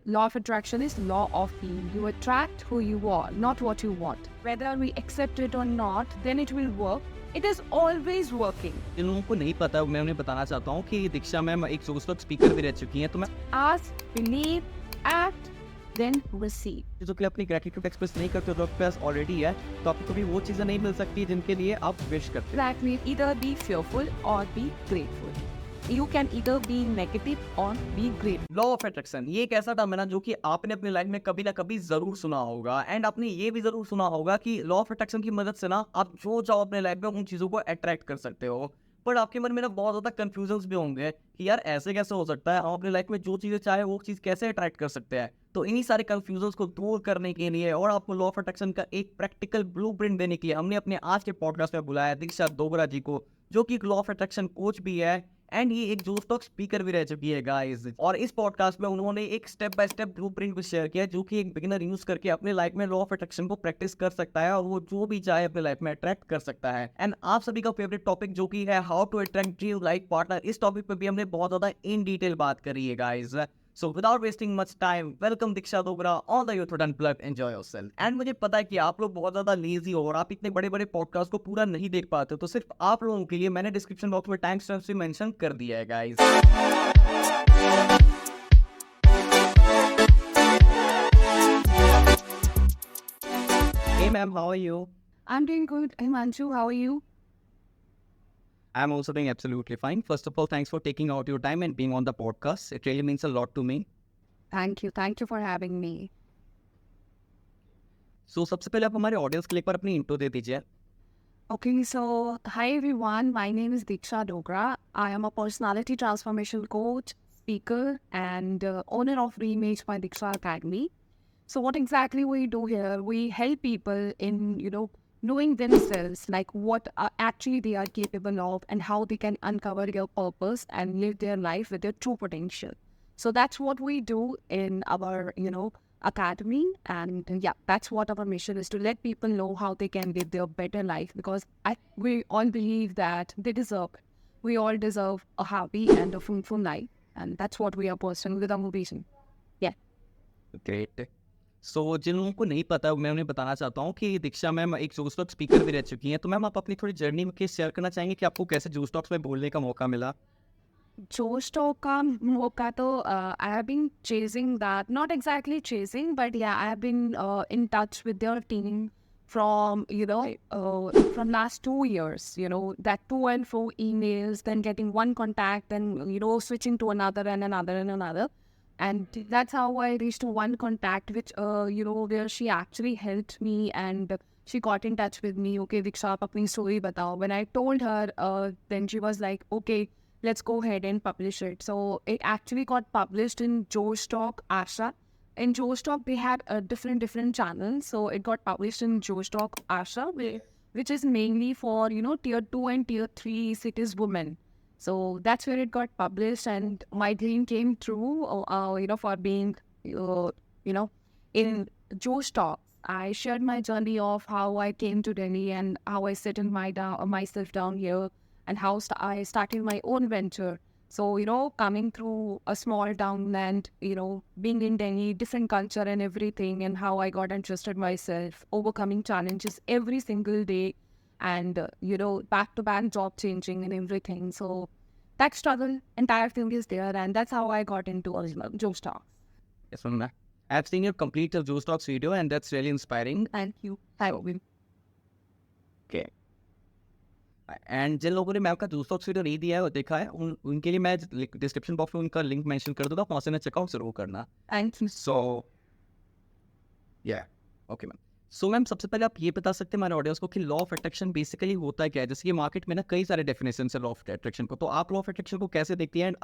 law of attraction is law of being. You attract who you are, not what you want. Whether we accept it or not, then it will work. It is always working. जिन लोगों को नहीं पता मैं उन्हें बताना चाहता हूँ कि दीक्षा मैम एक जोस्टॉक स्पीकर भी रह चुकी हैं, तो मैं Ask, believe, act, then receive. जो कि अपनी ग्रेटिट्यूड एक्सप्रेस नहीं करते तो आपके पास ऑलरेडी है, तो आपको कभी वो चीज़ें नहीं मिल सकती जिनके लिए आप विश करते हैं। Exactly. Either be fearful or be grateful. You can either be negative or be grateful. Law of attraction ये एक ऐसा टर्म है ना जो कि आपने अपनी लाइफ में कभी ना कभी जरूर सुना होगा, एंड आपने ये भी जरूर सुना होगा कि लॉ ऑफ अट्रैक्शन की मदद से ना आप जो चाहो अपने लाइफ में उन चीज़ों को अट्रैक्ट कर सकते हो। पर आपके मन में ना बहुत ज़्यादा कंफ्यूजन्स भी होंगे कि यार ऐसे कैसे हो सकता है, हम अपनी लाइफ में जो चीज़ें चाहे वो चीज़ कैसे अट्रैक्ट कर सकते हैं। तो इन्हीं सारे कंफ्यूजन्स को दूर करने के लिए और आपको लॉ ऑफ अट्रैक्शन का एक प्रैक्टिकल ब्लूप्रिंट देने के लिए हमने अपने आज के पॉडकास्ट में बुलाया दीक्षा डोगरा जी को, जो कि एक लॉ ऑफ अट्रैक्शन कोच भी है एंड ये एक जोस्टॉक स्पीकर भी रह चुकी है गाइस। और इस पॉडकास्ट में उन्होंने एक स्टेप बाय स्टेप ब्लूप्रिंट भी शेयर किया जो कि एक बिगिनर यूज करके अपने लाइफ में लॉ ऑफ अट्रैक्शन को प्रैक्टिस कर सकता है और वो जो भी चाहे अपने लाइफ में अट्रैक्ट कर सकता है। एंड आप सभी का फेवरेट टॉपिक जो कि है how to attract dream life partner, इस टॉपिक पे भी हमने बहुत ज्यादा इन डिटेल बात करी है guys. So without wasting much time, welcome Diksha Dogra on the Youthhood Unplugged. Enjoy yourself. And मुझे पता है कि आप लोग बहुत ज़्यादा लेजी हो और आप इतने बड़े बड़े पॉडकास्ट को पूरा नहीं देख पाते, तो सिर्फ आप लोगों के लिए मैंने डिस्क्रिप्शन बॉक्स में टाइम स्टैम्प्स भी मेंशन कर दिया है guys. Hey ma'am, how are you? I'm doing good. Himanshu, how are you? I'm also doing absolutely fine. First of all, thanks for taking out your time and being on the podcast. It really means a lot to me. Thank you. Thank you for having me. So सबसे पहले आप हमारे audience के लिए एक बार अपनी intro दे दीजिए। Okay, so hi everyone. My name is Diksha Dogra. I am a personality transformation coach, speaker, and owner of ReimagebyDiksha Academy. So what exactly we do here? We help people in, knowing themselves, like what actually they are capable of and how they can uncover their purpose and live their life with their true potential. So that's what we do in our, academy. And yeah, that's what our mission is, to let people know how they can live their better life, because we all believe that they deserve it. We all deserve a happy and a fruitful life. And that's what we are pursuing with our vision. Yeah. Great. So जिन लोगों को नहीं पता मैं उन्हें बताना चाहता हूँ कि दीक्षा मैम एक जोस्टॉक स्पीकर भी रह चुकी हैं, तो मैम आप अपनी थोड़ी जर्नी में शेयर करना चाहेंगे कि आपको कैसे जोस्टॉक्स में बोलने का मौका मिला? Joshtalks का मौका तो I have been chasing that, not exactly chasing, but yeah, I have been in touch with their team from from last 2 years, that to and fro emails, then getting one contact, then switching to another and another and another, and that's how I reached one contact, which where she actually helped me, and she got in touch with me. Okay, Diksha, आप अपनी story बताओ. When I told her, then she was like, okay, let's go ahead and publish it. So it actually got published in Joshtalks Asha. In Joshtalks, they had a different channels. So it got published in Joshtalks Asha, which is mainly for, tier 2 and tier 3 cities women. So that's where it got published, and my dream came true, for being, in Joshtalks. I shared my journey of how I came to Delhi and how I settled myself down here, and how I started my own venture. So, coming through a small town and, being in Delhi, different culture and everything, and how I got interested myself, overcoming challenges every single day, and, back-to-back job changing and everything. So that struggle, entire thing is there, and that's how I got into Joshtalks. Yes, ma'am. I've seen your complete Joshtalks video and that's really inspiring. Thank you. Okay. And जिन लोगों ने ma'am का जोस्टॉक्स video नहीं दिया है और देखा है उनके लिए मैं डिस्क्रिप्शन बॉक्स में उनका लिंक मेंशन कर दूंगा, वहाँ से चेकआउट जरूर करना। Thank you. सो या ओके मैम। सो मैम सबसे पहले आप ये बता सकते हैं हमारे ऑडियंस को कि लॉ ऑफ अट्रैक्शन बेसिकली होता है क्या है? जैसे कि मार्केट में ना कई सारे डेफिनेशन है लॉ ऑफ अट्रैक्शन को, तो आप लॉ ऑफ अट्रैक्शन को कैसे देखती हैं एंड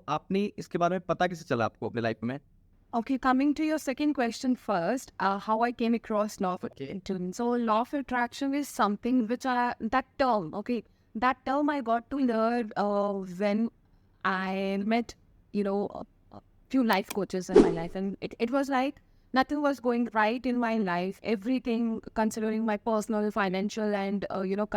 आपने इसके बारे में पता कैसे चला आपको अपने लाइफ में? Okay, coming to your second question first, how I came across law of attraction. So law of attraction is something which that term I got to learn when I met, a few life coaches in my life. And it was like nothing was going right in my life. Everything, considering my personal, financial and,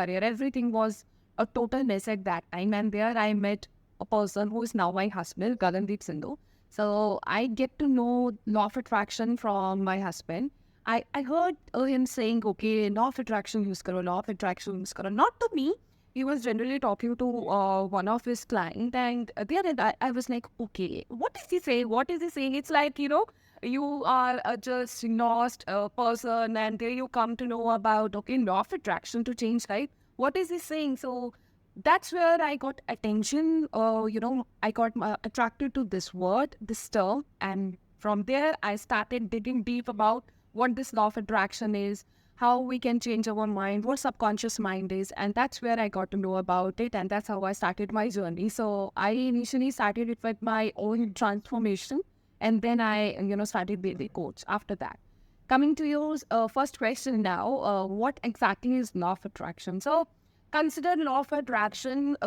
career, everything was a total mess at that time. And there I met a person who is now my husband, Gagandeep Sindhu. So I get to know law of attraction from my husband. I heard him saying, okay, law of attraction use karo, law of attraction use karo. Not to me. He was generally talking to one of his clients, and there I was like, okay, what is he saying? What is he saying? It's like, you are just lost person, and there you come to know about, okay, law of attraction to change, right? What is he saying? So that's where I got attention. I got attracted to this word, this term, and from there I started digging deep about what this law of attraction is, how we can change our mind, what subconscious mind is, and that's where I got to know about it, and that's how I started my journey. So I initially started it with my own transformation, and then I, started being a coach after that. Coming to your first question now, what exactly is law of attraction? So consider law of attraction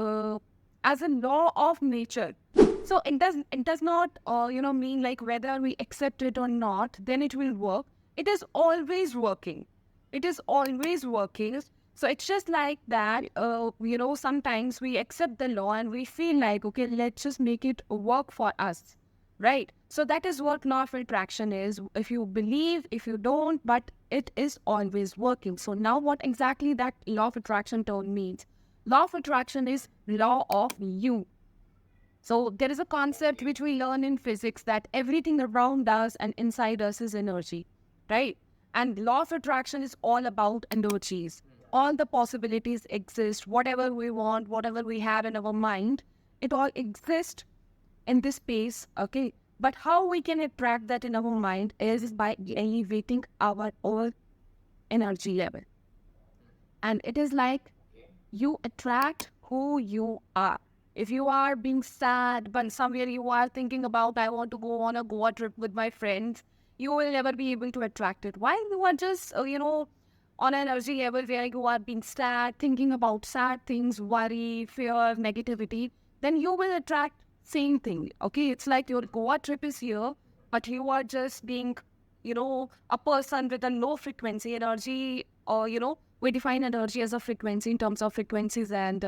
as a law of nature. So it does not mean like whether we accept it or not, then it will work. It is always working. It is always working. So it's just like that. Sometimes we accept the law and we feel like, okay, let's just make it work for us, right? So that is what law of attraction is. If you believe, if you don't, but it is always working. So now what exactly that law of attraction term means? Law of attraction is law of you. So there is a concept which we learn in physics that everything around us and inside us is energy, right? And law of attraction is all about energies. All the possibilities exist. Whatever we want, whatever we have in our mind, it all exists in this space, okay? But how we can attract that in our mind is by elevating our own energy level. And it is like you attract who you are. If you are being sad, but somewhere you are thinking about, I want to go on a Goa trip with my friends, you will never be able to attract it. Why? You are just, on an energy level where you are being sad, thinking about sad things, worry, fear, negativity, then you will attract same thing. Okay, it's like your Goa trip is here, but you are just being, a person with a low frequency energy, or, we define energy as a frequency in terms of frequencies and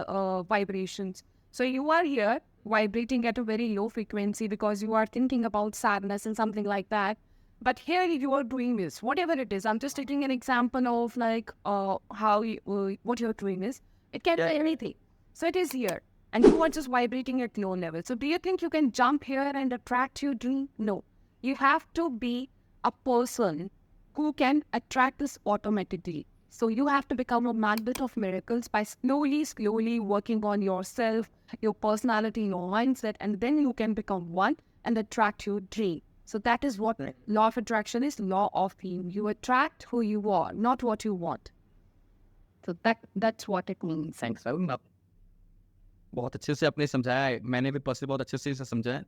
vibrations. So you are here vibrating at a very low frequency because you are thinking about sadness and something like that. But here you are doing this, whatever it is. I'm just taking an example of like what you're doing is, it can be anything. So it is here and you are just vibrating at low level. So do you think you can jump here and attract your dream? No. You have to be a person who can attract this automatically. So you have to become a magnet of miracles by slowly working on yourself, your personality, your mindset, and then you can become one and attract your dream. So that is what law of attraction is, law of you. You attract who you are, not what you want. So that's what it means. Thanks ma'am, बहुत अच्छे से आपने समझाया है, मैंने भी personally बहुत अच्छे से इसे समझा है.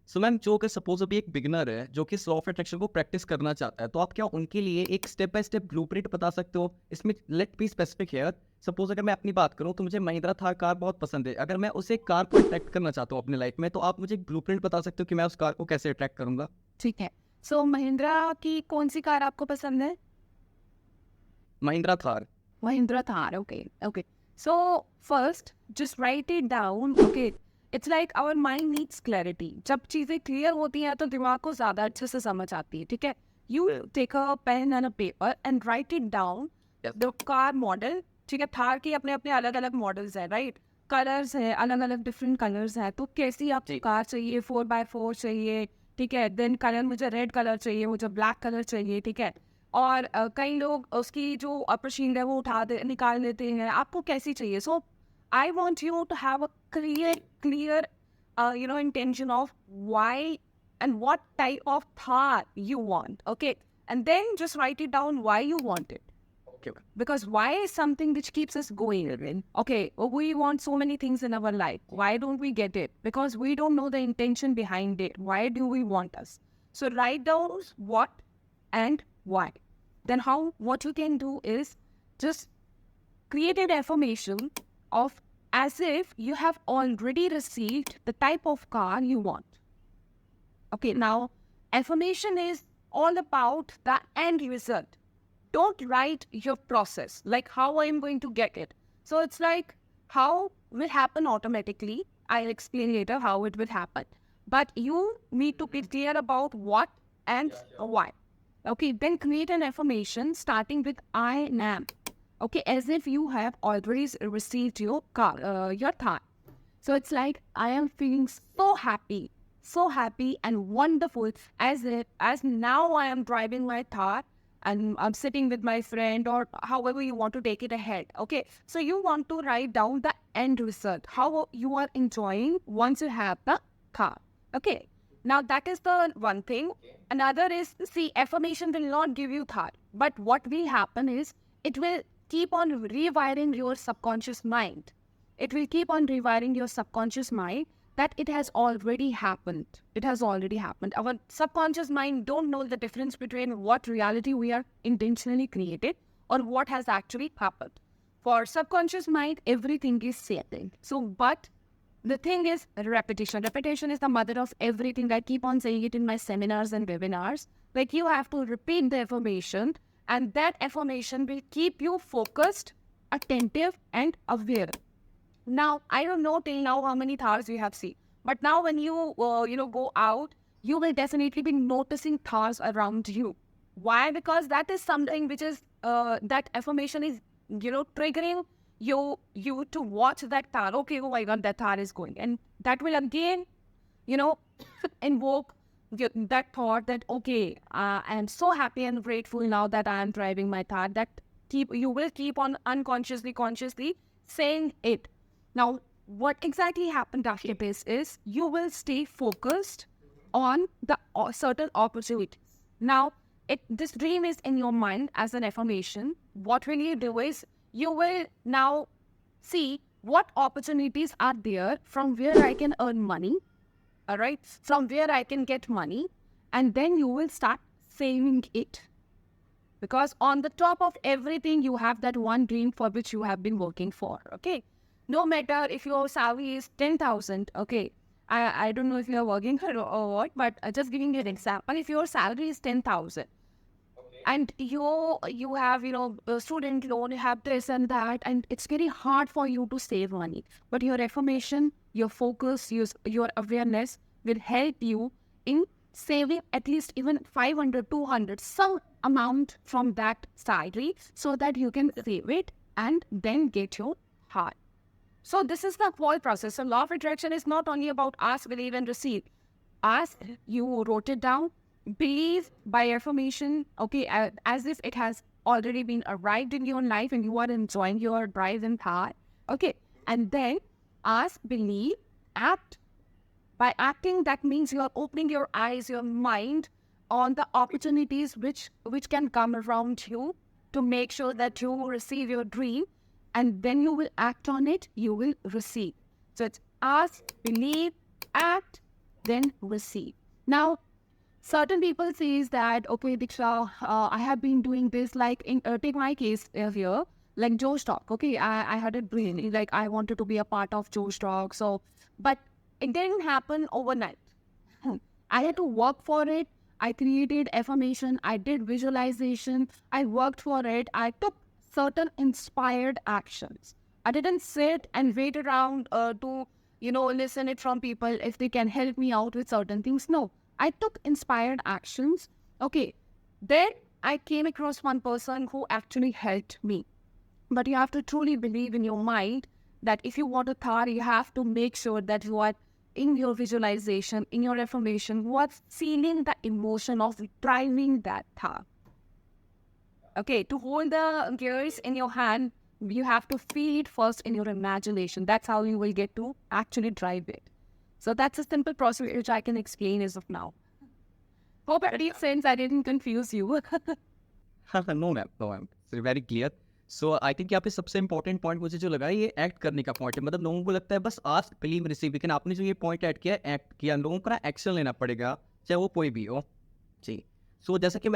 सो मैम, जो कि सपोज अभी एक बिगिनर है जो कि लॉ ऑफ अट्रैक्शन को प्रैक्टिस करना चाहता है, तो आप क्या उनके लिए एक स्टेप बाय स्टेप ब्लूप्रिंट बता सकते हो? इसमें let be specific here. Suppose अगर मैं अपनी बात करूं तो मुझे महिंद्रा थार कार बहुत पसंद है. अगर मैं उसे कार को अट्रैक्ट करना चाहता हूं अपनी लाइफ में, तो आप मुझे एक ब्लूप्रिंट बता सकते हो कि मैं उस कार को कैसे अट्रैक्ट करूंगा? ठीक है. सो महिंद्रा की कौन सी कार आपको पसंद है? Mahindra Thar. Mahindra Thar, okay. So first, just write it down, okay. It's like our mind needs clarity. जब चीजें clear होती हैं तो दिमाग को ज़्यादा अच्छे से समझ आती है, ठीक है? You take a pen and a paper and write it down. The car model, ठीक है? थार की अपने अपने अलग अलग मॉडल्स हैं, राइट? कलर्स हैं, अलग अलग डिफरेंट कलर्स हैं. तो कैसी आपको कार चाहिए? 4x4 चाहिए, ठीक है? देन कलर मुझे रेड कलर चाहिए, मुझे ब्लैक कलर चाहिए, ठीक है? और कई लोग उसकी जो अपर शील्ड है वो निकाल लेते हैं. आपको कैसी चाहिए? So I want you to have a clear intention of why and what type of thought you want, okay? And then just write it down why you want it. Okay. Because why is something which keeps us going. Okay, we want so many things in our life. Why don't we get it? Because we don't know the intention behind it. Why do we want us? So write down what and why. Then what you can do is just create an affirmation of as if you have already received the type of car you want. Okay, now affirmation is all about the end result. Don't write your process, like how I am going to get it. So it's like how will happen automatically. I'll explain later how it will happen. but you need to be clear about what and why. Okay, then create an affirmation starting with I am. Okay, as if you have already received your thought. So it's like I am feeling so happy and wonderful, as now I am driving my car and I'm sitting with my friend, or however you want to take it ahead. Okay, so you want to write down the end result, how you are enjoying once you have the car. Okay, now that is the one thing. Another is, see, affirmation will not give you thought, but what will happen is it will keep on rewiring your subconscious mind. It will keep on rewiring your subconscious mind that it has already happened. It has already happened. Our subconscious mind don't know the difference between what reality we are intentionally created or what has actually happened. For subconscious mind, everything is same. So, but the thing is repetition. Repetition is the mother of everything. I keep on saying it in my seminars and webinars. Like, you have to repeat the affirmation, and that affirmation will keep you focused, attentive, and aware. Now, I don't know till now how many thars you have seen, but now when you go out, you will definitely be noticing thars around you. Why? Because that is something which is that affirmation is triggering you to watch that thar. Okay, oh my God, that thar is going, and that will again invoke that thought that okay, I am so happy and grateful now that I am driving my thar. That you will keep on consciously saying it. Now, what exactly happened after this is you will stay focused on the certain opportunities. Now, this dream is in your mind as an affirmation. What will you do is you will now see what opportunities are there from where I can earn money, all right, from where I can get money, and then you will start saving it. Because on the top of everything, you have that one dream for which you have been working for, okay? No matter if your salary is 10,000, okay? I don't know if you are working or what, but just giving you an example. If your salary is 10,000 and you have, a student loan, you have this and that, and it's very hard for you to save money. But your affirmation, your focus, your awareness will help you in saving at least even 500, 200, some amount from that salary so that you can save it and then get your heart. So this is the whole process. So law of attraction is not only about ask, believe, and receive. Ask, you wrote it down. Believe by affirmation, okay, as if it has already been arrived in your life and you are enjoying your drive and thought. Okay, and then ask, believe, act. By acting, that means you are opening your eyes, your mind on the opportunities which can come around you to make sure that you receive your dream. And when you will act on it, you will receive. So it's ask, believe, act, then receive. Now, certain people says that, okay, Diksha, I have been doing this, like, take my case here, like Joshtalks. Okay, I had a dream, like I wanted to be a part of Joshtalks. So, but it didn't happen overnight. I had to work for it. I created affirmation. I did visualization. I worked for it. I took certain inspired actions. I didn't sit and wait around to listen it from people if they can help me out with certain things. No, I took inspired actions. Okay, then I came across one person who actually helped me. But you have to truly believe in your mind that if you want a Thar, you have to make sure that you are in your visualization, in your affirmation, you are feeling the emotion of driving that Thar. Okay, to hold the gears in your hand, you have to feel it first in your imagination. That's how you will get to actually drive it. So that's a simple process which I can explain as of now. Hope it makes sense. I didn't confuse you. No ma'am very clear. So I think यहाँ पे सबसे important point मुझे जो लगा ये act करने का point है. मतलब लोगों को लगता है बस आस्क, बिलीव, रिसीव, लेकिन आपने जो ये पॉइंट ऐड किया, एक्ट किया, लोगों को ना एक्शन लेना पड़ेगा, चाहे वो कोई भी हो जी. सो जैसा कि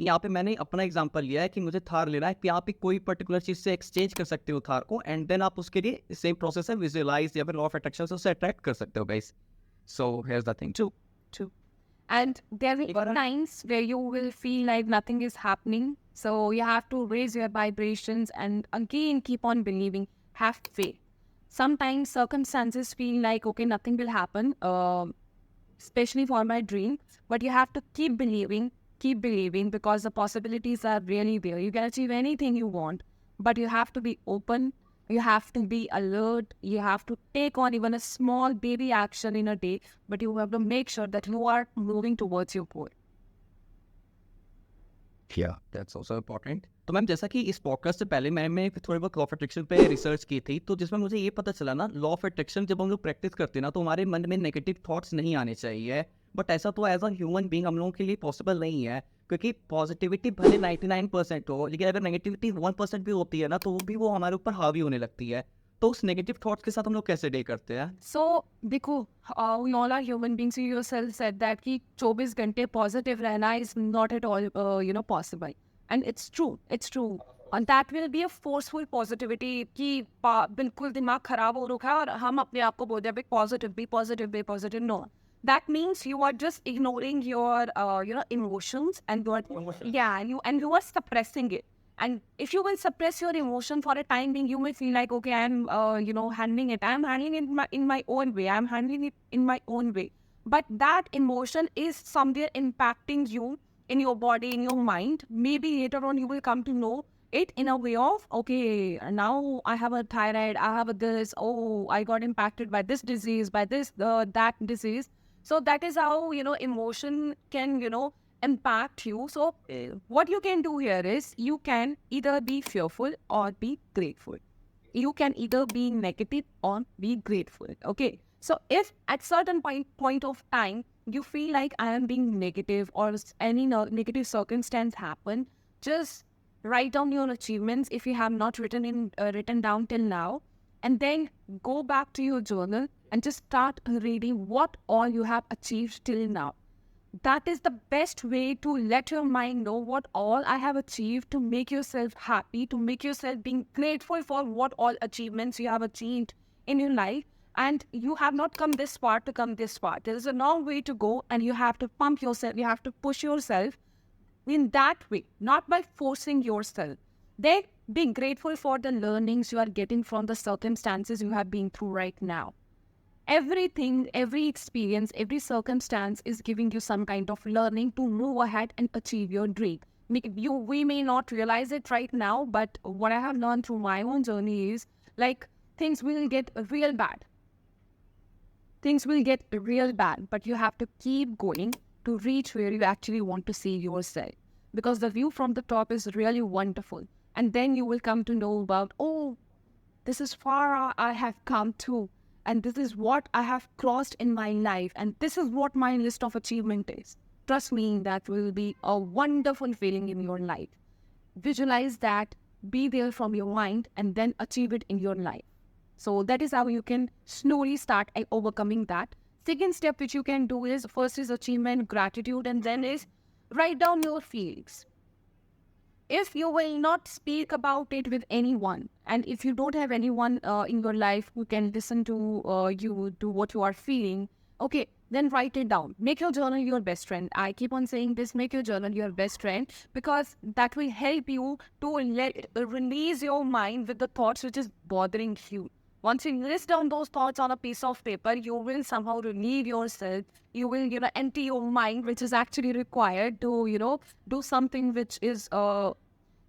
यहाँ पे मैंने अपना एग्जांपल लिया है कि मुझे थार लेना है, कि आप कोई पर्टिकुलर चीज़ से एक्सचेंज कर सकते हो थार को, एंड देन आप उसके लिए सेम प्रोसेस है विजुअलाइज या फिर लॉ ऑफ अट्रैक्शन से उसे अट्रैक्ट कर सकते हो guys. So here's the thing. True. And there will be times where you will feel like nothing is happening. So you have to raise your vibrations and again keep on believing. Have faith. Sometimes circumstances feel like, okay, nothing will happen. especially for my dream. But you have to keep believing, because the possibilities are really there. You can achieve anything you want, but you have to be open. You have to be alert. You have to take on even a small baby action in a day, but you have to make sure that you are moving towards your goal. Yeah, that's also important. तो ma'am जैसा कि इस podcast से पहले मैंने थोड़ी बहुत law of attraction पे रिसर्च की थी, तो जिसमें मुझे ये पता चला ना, लॉ ऑफ अट्रैक्शन जब हम लोग प्रैक्टिस करते हैं ना, तो हमारे मन में नेगेटिव थॉट्स नहीं आने चाहिए. बट ऐसा तो एज अ ह्यूमन बीइंग हम लोगों के लिए पॉसिबल नहीं है, क्योंकि पॉजिटिविटी भले 99% हो, लेकिन अगर नेगेटिविटी 1% भी होती है ना, तो वो हमारे ऊपर हावी होने लगती है. तो उस नेगेटिव थॉट्स के साथ हम लोग कैसे डील करते हैं? So, देखो, we all are human beings. You yourself said that कि 24 घंटे positive रहना is not at all, possible. And it's true. It's true. And that will be a forceful positivity कि बिल्कुल दिमाग खराब हो रखा है और हम अपने आप को बोल रहे हैं positive, be positive, be positive. No. That means you are just ignoring your, emotions, and you are, and you are suppressing it. And if you will suppress your emotion for a time being, you may feel like, okay, I'm, handling it. I'm handling it in my own way. I'm handling it in my own way. But that emotion is somewhere impacting you in your body, in your mind. Maybe later on you will come to know it in a way of, okay, now I have a thyroid, I have a this, oh, I got impacted by this disease, by this, that disease. So that is how, emotion can, impact you. So what you can do here is you can either be fearful or be grateful. You can either be negative or be grateful. Okay. So if at certain point of time you feel like I am being negative or any negative circumstance happen, just write down your achievements if you have not written down till now, and then go back to your journal and just start reading what all you have achieved till now. That is the best way to let your mind know what all I have achieved, to make yourself happy, to make yourself being grateful for what all achievements you have achieved in your life. And you have not come this far to come this far. There is a long way to go, and you have to pump yourself, you have to push yourself in that way, not by forcing yourself. Then be grateful for the learnings you are getting from the circumstances you have been through right now. Everything, every experience, every circumstance is giving you some kind of learning to move ahead and achieve your dream. We may not realize it right now, but what I have learned through my own journey is, like, things will get real bad. Things will get real bad, but you have to keep going to reach where you actually want to see yourself. Because the view from the top is really wonderful. And then you will come to know about, oh, this is far I have come to. And this is what I have crossed in my life. And this is what my list of achievement is. Trust me, that will be a wonderful feeling in your life. Visualize that, be there from your mind, and then achieve it in your life. So that is how you can slowly start overcoming that. Second step which you can do is, first is achievement, gratitude, and then is write down your feelings. If you will not speak about it with anyone, and if you don't have anyone in your life who can listen to you, to what you are feeling, okay, then write it down. Make your journal your best friend. I keep on saying this, make your journal your best friend, because that will help you to release your mind with the thoughts which is bothering you. Once you list down those thoughts on a piece of paper, you will somehow relieve yourself. You will, empty your mind, which is actually required to, do something which is,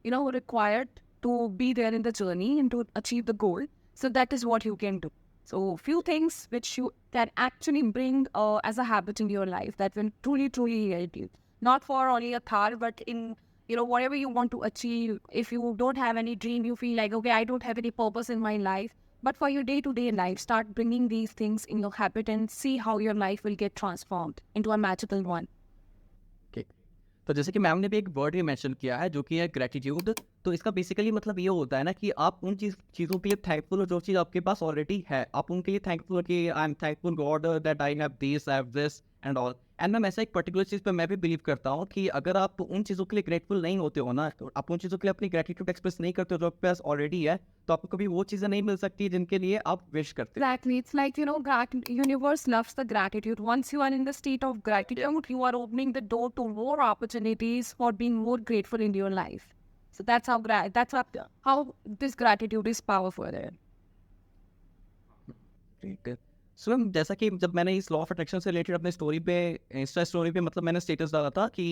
required to be there in the journey and to achieve the goal. So that is what you can do. So few things which you can actually bring as a habit in your life that will truly, truly help you. Not for only a thought, but in, whatever you want to achieve. If you don't have any dream, you feel like, okay, I don't have any purpose in my life. But for your day-to-day life, start bringing these things in your habit and see how your life will get transformed into a magical one. Okay. तो जैसे कि ma'am ने भी एक word ही mention किया है जो कि है ग्रेटिट्यूड. तो इसका बेसिकली मतलब ये होता है ना कि आप उन चीज़ों के लिए थैंकफुल हो जो चीज़ आपके पास ऑलरेडी है. आप उनके लिए थैंकफुल हो कि I am thankful God that I have this and all. And ma'am ऐसा एक पर्टिकुलर चीज़ पे मैं भी बिलीव करता हूँ कि अगर आप उन चीज़ों के लिए ग्रेटफुल नहीं होते हो ना, तो आप उन चीज़ों के लिए अपनी ग्रेटिट्यूड एक्सप्रेस नहीं करते हो जो आपके पास ऑलरेडी है, तो आपको कभी वो चीज़ें नहीं मिल सकती जिनके लिए आप विश करते हो. Exactly. It's like, universe loves the gratitude. Once you are in the state of gratitude, you are opening the door to more opportunities for being more grateful in your life. So that's how this gratitude is powerful. ठीक है. So ma'am जैसा कि जब मैंने इस law of attraction से related अपने story पे इंस्टा स्टोरी पे मतलब मैंने स्टेटस डाला था कि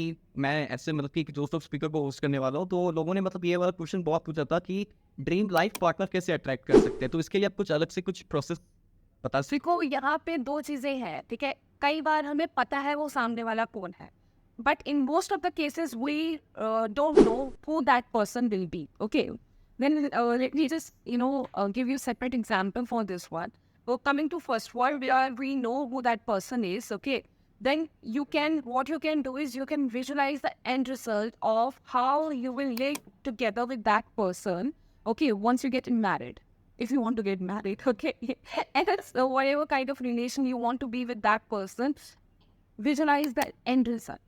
मैं ऐसे मतलब कि जोश स्पीकर को होस्ट करने वाला हूँ, तो लोगों ने मतलब ये वाला क्वेश्चन बहुत पूछा था कि ड्रीम लाइफ पार्टनर कैसे अट्रैक्ट कर सकते हैं, तो इसके लिए आप कुछ अलग से कुछ प्रोसेस बता सकते देखो यहाँ पे दो चीजें हैं, ठीक है। कई बार हमें पता है वो सामने वाला कौन है, but in most of the cases we don't know who that person will be. Okay, then let me just give you separate example for this one. So coming to first one, where we know who that person is, okay, then what you can do is you can visualize the end result of how you will live together with that person, okay, once you get married, if you want to get married, okay. And it's whatever kind of relation you want to be with that person, visualize the end result.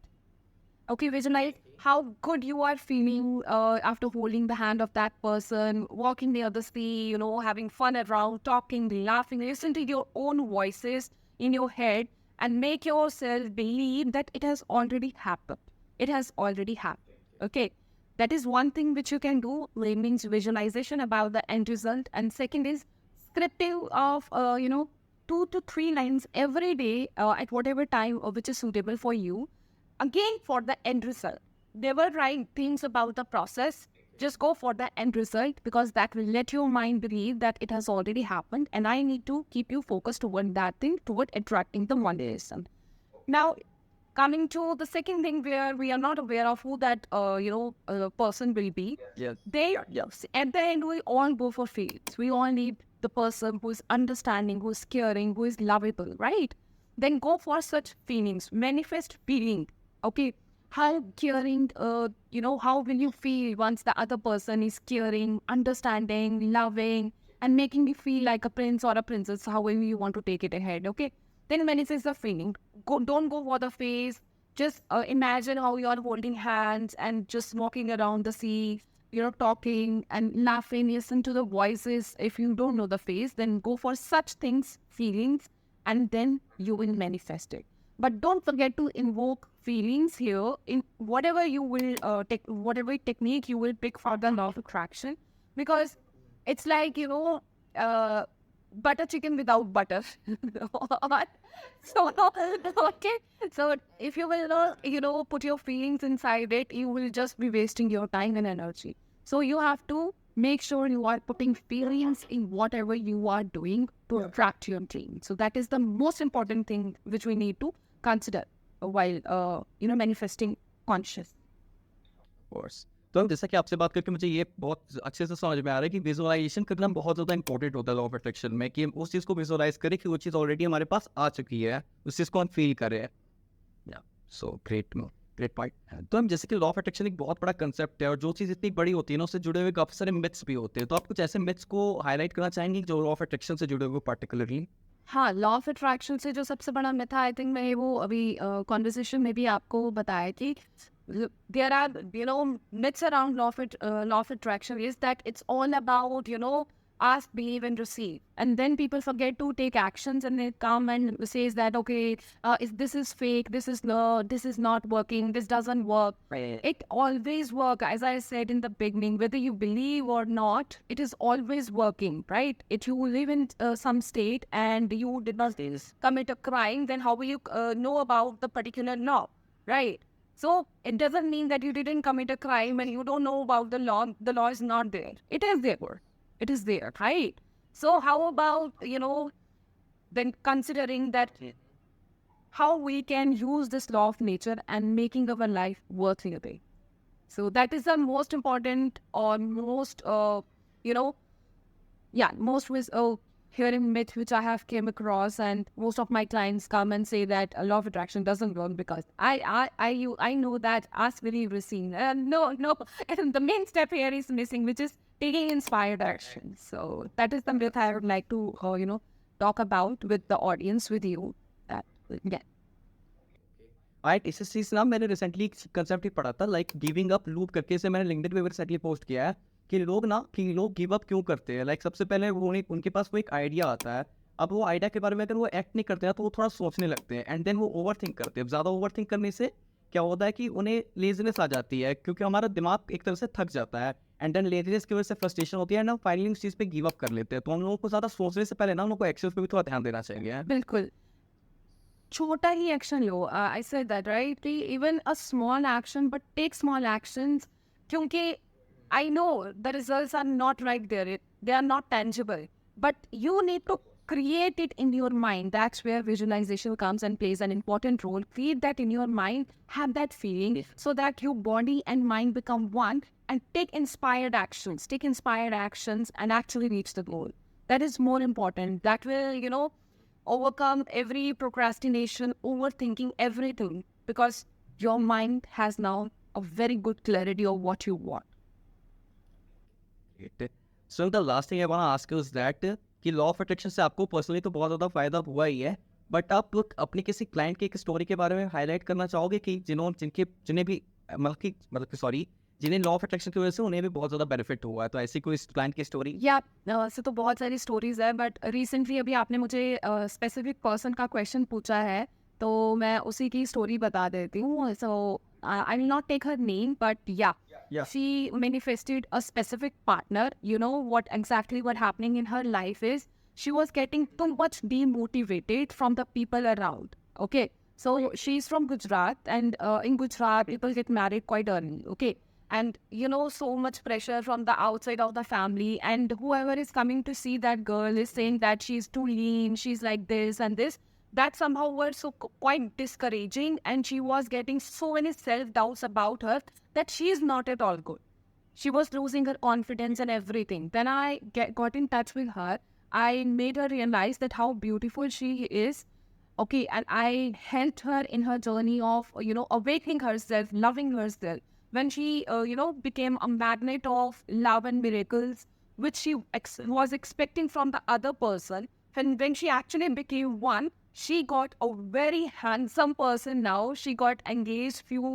Okay, visualize how good you are feeling after holding the hand of that person, walking near the sea, having fun around, talking, laughing. Listen to your own voices in your head and make yourself believe that it has already happened. It has already happened. Okay, that is one thing which you can do. Means visualization about the end result. And second is scripting of 2 to 3 lines every day at whatever time which is suitable for you. Again, for the end result. Never write things about the process. Just go for the end result, because that will let your mind believe that it has already happened and I need to keep you focused toward that thing, toward attracting the one person. Now, coming to the second thing where we are not aware of who that person will be. Yes. Yes. At the end, we all go for feelings. We all need the person who is understanding, who is caring, who is lovable, right? Then go for such feelings. Manifest feeling. Okay, how caring, how will you feel once the other person is caring, understanding, loving, and making you feel like a prince or a princess, however you want to take it ahead, okay? Then manifest the feeling. Don't go for the face. Just imagine how you are holding hands and just walking around the sea, talking and laughing, listen to the voices. If you don't know the face, then go for such things, feelings, and then you will manifest it. But don't forget to invoke feelings here in whatever you will whatever technique you will pick for the law of attraction, because it's like butter chicken without butter. So okay, so if you will not put your feelings inside it, you will just be wasting your time and energy. So you have to make sure you are putting feelings in whatever you are doing to attract your dream. So that is the most important thing which we need to consider while manifesting conscious. Of course. तो जैसा कि आपसे बात करके मुझे ये बहुत अच्छे से समझ में आ रहा है कि विजुअलाइजेशन करना बहुत ज़्यादा इंपॉर्टेंट होता है लॉ ऑफ अट्रैक्शन में, कि हम उस चीज़ को विजुअलाइज करें कि वो चीज़ ऑलरेडी हमारे पास आ चुकी है, उस चीज़ को हम फील करें. या सो ग्रेट पॉइंट. तो हम जैसे कि लॉ ऑफ अट्रैक्शन एक बहुत बड़ा कंसेप्ट है, और जो चीज़ इतनी बड़ी होती है ना, उससे जुड़े हुए काफ़ी सारे मिथ्स भी होते हैं. तो आप कुछ ऐसे मिथ्स को हाईलाइट करना चाहेंगे जो लॉ ऑफ अट्रैक्शन से जुड़े हुए पर्टिकुलरली? हाँ, लॉ ऑफ अट्रैक्शन से जो सबसे बड़ा मिथ है, आई थिंक मैं वो अभी कॉन्वर्सेशन में भी आपको बताया कि there are myths around law of attraction is that it's all about ask, believe, and receive, and then people forget to take actions, and they come and says that okay, this is fake, this is not working, this doesn't work. Right. It always work, as I said in the beginning, whether you believe or not, it is always working, right? If you live in some state and you did not commit a crime, then how will you know about the particular law, right? So it doesn't mean that you didn't commit a crime and you don't know about the law. The law is not there. It is there. It is there, right? So how about, then considering that how we can use this law of nature and making our life worth living. So that is the most important or most, hearing myth which I have came across, and most of my clients come and say that a law of attraction doesn't work because I know that ask, believe, receive. No, and the main step here is missing, which is taking inspired action. So that is the myth I would like to talk about with the audience, with you. Yeah. Right, इस चीज़ ना मैंने recently एक concept ही पढ़ा था, like giving up loop करके, इसे मैंने LinkedIn पे रिसेंटली पोस्ट किया है कि लोग गिव अप क्यों करते हैं. लाइक सबसे पहले उनके पास वो एक आइडिया आता है, अब वो आइडिया के बारे में अगर वो एक्ट नहीं करते हैं तो वो थोड़ा सोचने लगते हैं, एंड देन वो ओवर थिंक करते हैं. ज़्यादा ओवर थिंक करने से क्या होता है कि उन्हें लेजीनेस आ जाती है, क्योंकि हमारा दिमाग एक तरह से थक जाता है, एंड देन लेजीनेस की वजह से फ्रस्ट्रेशन होती है, ना फाइनली उस चीज़ पे गिव अप कर लेते हैं। तो हम लोगों को ज़्यादा सोचने से पहले ना उन लोगों को एक्शंस पे भी थोड़ा ध्यान देना चाहिए। बिल्कुल, छोटा ही एक्शन लो। आई सेड दैट राइट कि even a small action but take small actions, क्योंकि I know the results are not right there, they are not tangible, but you need to create it in your mind. That's where visualization comes and plays an important role. Create that in your mind, have that feeling, so that your body and mind become one, and take inspired actions and actually reach the goal. That is more important. That will overcome every procrastination, overthinking everything, because your mind has now a very good clarity of what you want. So the last thing I want to ask you is that कि law of attraction से आपको personally तो बहुत ज़्यादा फायदा हुआ ही है, but आप अपने किसी क्लाइंट की एक स्टोरी के बारे में हाईलाइट करना चाहोगे कि जिन्हें भी जिन्हें लॉ ऑफ अट्रैक्शन की वजह से उन्हें भी बहुत ज़्यादा बेनिफिट हुआ है, तो ऐसी कोई क्लाइंट की स्टोरी? या से तो बहुत सारी स्टोरीज है, बट रिसेंटली अभी आपने मुझे स्पेसिफिक पर्सन का क्वेश्चन पूछा है, तो मैं उसी की स्टोरी बता देती हूँ. So I will not take her name, but yeah she manifested a specific partner. You know what happening in her life is, she was getting too much demotivated from the people around. Okay, so she's from Gujarat, and in Gujarat people get married quite early. Okay, and so much pressure from the outside of the family, and whoever is coming to see that girl is saying that she's too lean, she's like this and this. That somehow were so quite discouraging, and she was getting so many self-doubts about her that she is not at all good. She was losing her confidence and everything. Then I got in touch with her. I made her realize that how beautiful she is. Okay, and I helped her in her journey of, awakening herself, loving herself. When she, became a magnet of love and miracles, which she was expecting from the other person, when she actually became one, she got a very handsome person now. She got engaged few,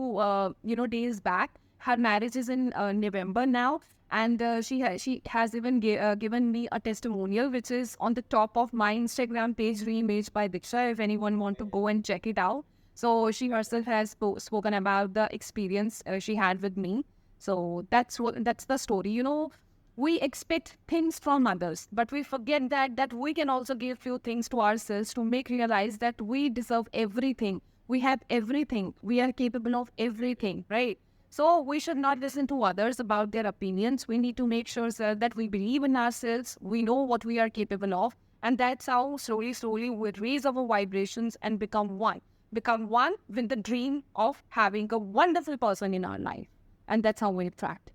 days back. Her marriage is in November now. And she has even given me a testimonial, which is on the top of my Instagram page, ReimagebyDiksha, if anyone want to go and check it out. So she herself has spoken about the experience she had with me. So that's the story. We expect things from others, but we forget that we can also give few things to ourselves to make realize that we deserve everything. We have everything. We are capable of everything, right? So we should not listen to others about their opinions. We need to make sure, sir, that we believe in ourselves. We know what we are capable of. And that's how slowly we raise our vibrations and become one. Become one with the dream of having a wonderful person in our life. And that's how we attract.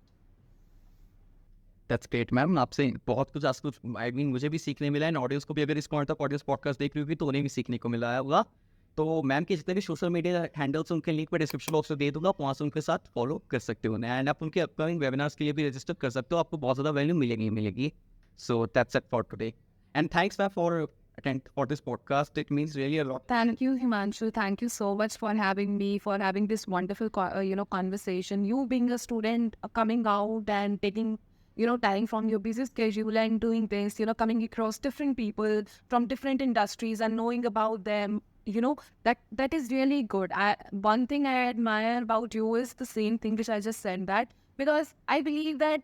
That's great ma'am, आपसे बहुत कुछ आज कुछ मुझे भी सीखने मिला है, ऑडियंस को भी, अगर इस पॉइंट तक ऑडियंस पॉडकास्ट देख रही होगी तो उन्हें भी सीखने को मिला होगा। तो मैम के जितने भी सोशल मीडिया हैंडल्स उनके लिंक मैं डिस्क्रिप्शन बॉक्स में दे दूंगा, वहाँ से उनके साथ फॉलो कर सकते हो एंड आप उनके अपकमिंग वेबिनार्स के लिए भी रजिस्टर कर सकते हो, आपको बहुत ज़्यादा वैल्यू मिलेगी। So that's it for today and thanks ma'am for this podcast. It means really a lot. Thank you, Himanshu. Thank you so much for having me, for having this wonderful conversation. You being a student, coming out and taking time from your busy schedule and doing this, coming across different people from different industries and knowing about them, that is really good. One thing I admire about you is the same thing which I just said, that because I believe that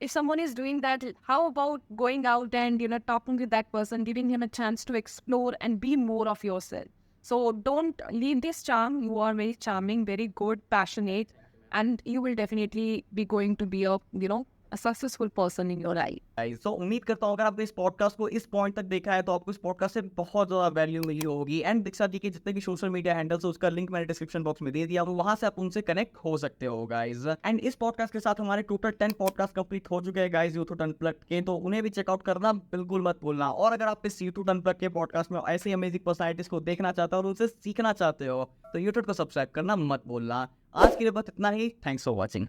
if someone is doing that, how about going out and talking with that person, giving him a chance to explore and be more of yourself. So don't leave this charm. You are very charming, very good, passionate, and you will definitely be going to be a successful person in your life. तो उम्मीद करता हूँ अगर आपने इस podcast को इस point तक देखा है तो आपको इस पॉडकास्ट से बहुत ज़्यादा वैल्यू मिली होगी। एंड दीक्षा जी के जितने भी सोशल मीडिया हैंडल्स है उसका लिंक मैंने डिस्क्रिप्शन बॉक्स में दे दिया, तो वहाँ से आप उनसे कनेक्ट हो सकते हो गाइज। एंड इस पॉडकास्ट के साथ हमारे टोटल 10 पॉडकास्ट कंप्लीट हो चुके हैं गाइज यूथहुड अनप्लग्ड के, तो उन्हें भी चेकआउट करना बिल्कुल मत भूलना। और अगर आप इस यूथहुड अनप्लग्ड के पॉडकास्ट में ऐसी अमेजिंग पर्सनैलिटीज को देखना चाहते हो और उनसे सीखना चाहते हो तो यूथहुड को सब्सक्राइब करना मत भूलना। आज के लिए बस इतना ही। Thanks for watching.